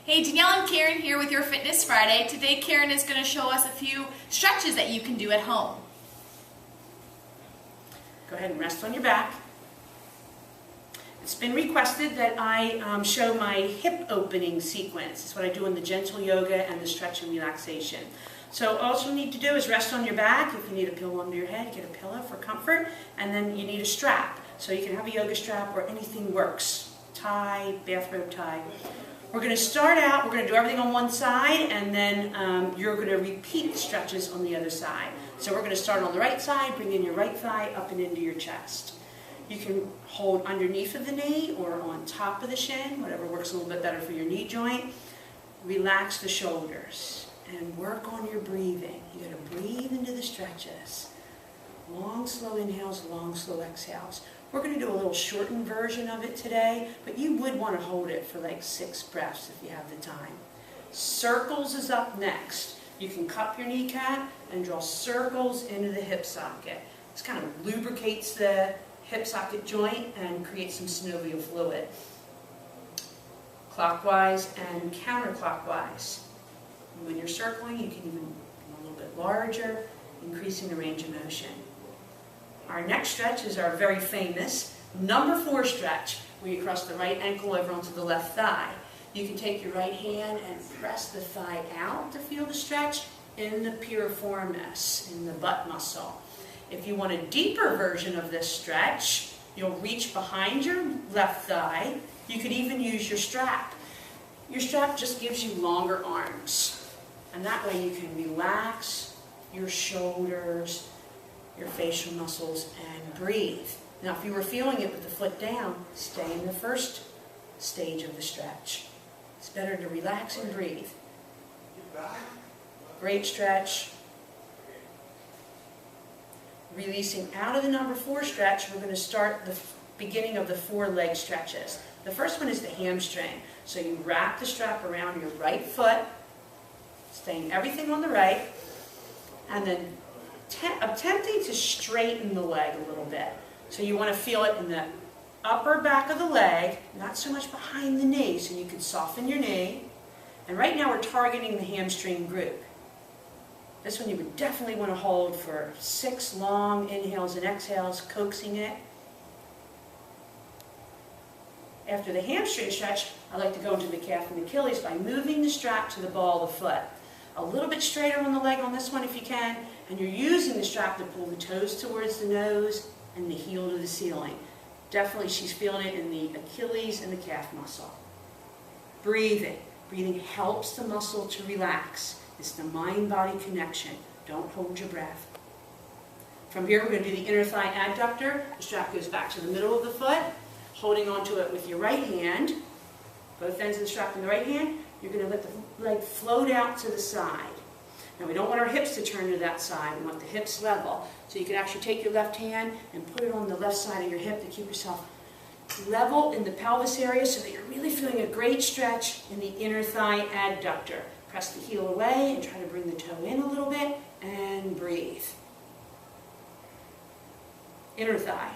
Hey, Danielle and Karen here with your Fitness Friday. Today Karen is going to show us a few stretches that you can do at home. Go ahead and rest on your back. It's been requested that I show my hip opening sequence. It's what I do in the gentle yoga and the stretch and relaxation. So all you need to do is rest on your back. If you need a pillow under your head, get a pillow for comfort. And then you need a strap. So you can have a yoga strap or anything works. Tie, bathrobe tie. We're going to start out, we're going to do everything on one side, and then you're going to repeat the stretches on the other side. So we're going to start on the right side, bring in your right thigh up and into your chest. You can hold underneath of the knee or on top of the shin, whatever works a little bit better for your knee joint. Relax the shoulders and work on your breathing. You got to breathe into the stretches. Long, slow inhales, long, slow exhales. We're going to do a little shortened version of it today, but you would want to hold it for like 6 breaths if you have the time. Circles is up next. You can cup your kneecap and draw circles into the hip socket. This kind of lubricates the hip socket joint and creates some synovial fluid. Clockwise and counterclockwise. When you're circling, you can even go a little bit larger, increasing the range of motion. Our next stretch is our very famous number 4 stretch, where you cross the right ankle over onto the left thigh. You can take your right hand and press the thigh out to feel the stretch in the piriformis, in the butt muscle. If you want a deeper version of this stretch, you'll reach behind your left thigh. You could even use your strap. Your strap just gives you longer arms. And that way you can relax your shoulders, your facial muscles, and breathe. Now, if you were feeling it with the foot down, stay in the first stage of the stretch. It's better to relax and breathe. Great stretch. Releasing out of the number 4 stretch, we're going to start the beginning of the 4 leg stretches. The first one is the hamstring. So you wrap the strap around your right foot, staying everything on the right, and then attempting to straighten the leg a little bit. So you want to feel it in the upper back of the leg, not so much behind the knee, so you can soften your knee. And right now we're targeting the hamstring group. This one you would definitely want to hold for 6 long inhales and exhales, coaxing it. After the hamstring stretch, I like to go into the calf and Achilles by moving the strap to the ball of the foot. A little bit straighter on the leg on this one if you can, and you're using the strap to pull the toes towards the nose and the heel to the ceiling. Definitely she's feeling it in the Achilles and the calf muscle. Breathing. Breathing helps the muscle to relax. It's the mind-body connection. Don't hold your breath. From here we're going to do the inner thigh adductor. The strap goes back to the middle of the foot, holding onto it with your right hand. Both ends of the strap in the right hand. You're going to let the leg float out to the side. Now we don't want our hips to turn to that side. We want the hips level. So you can actually take your left hand and put it on the left side of your hip to keep yourself level in the pelvis area so that you're really feeling a great stretch in the inner thigh adductor. Press the heel away and try to bring the toe in a little bit and breathe. Inner thigh.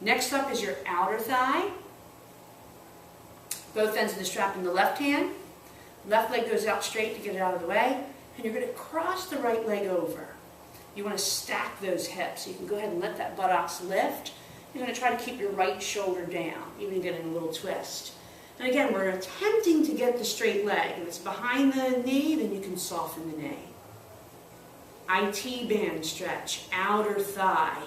Next up is your outer thigh. Both ends of the strap in the left hand. Left leg goes out straight to get it out of the way. And you're going to cross the right leg over. You want to stack those hips. So you can go ahead and let that buttocks lift. You're going to try to keep your right shoulder down, even getting a little twist. And again, we're attempting to get the straight leg. If it's behind the knee, then you can soften the knee. IT band stretch, outer thigh.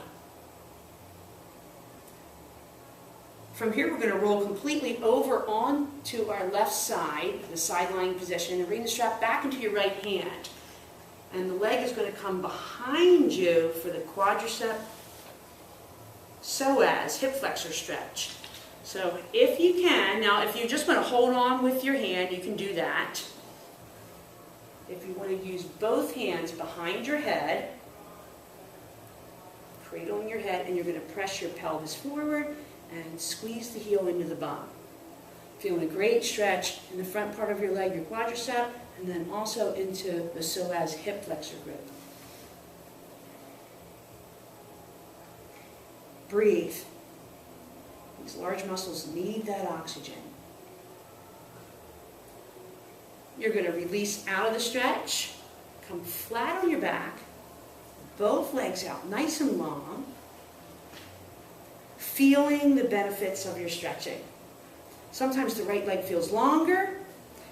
From here, we're going to roll completely over onto our left side, the side lying position, and bring the strap back into your right hand. And the leg is going to come behind you for the quadricep psoas, hip flexor stretch. So if you can, now if you just want to hold on with your hand, you can do that. If you want to use both hands behind your head, cradling your head, and you're going to press your pelvis forward and squeeze the heel into the bum. Feeling a great stretch in the front part of your leg, your quadricep, and then also into the psoas hip flexor grip. Breathe. These large muscles need that oxygen. You're going to release out of the stretch, come flat on your back, both legs out nice and long, feeling the benefits of your stretching. Sometimes the right leg feels longer,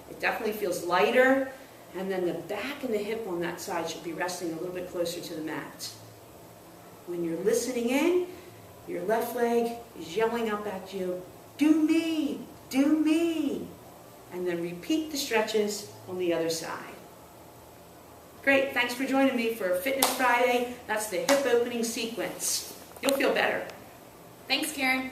it definitely feels lighter, and then the back and the hip on that side should be resting a little bit closer to the mat. When you're listening in, your left leg is yelling up at you, do me, do me. And then repeat the stretches on the other side. Great, thanks for joining me for Fitness Friday. That's the hip opening sequence. You'll feel better. Thanks, Karen.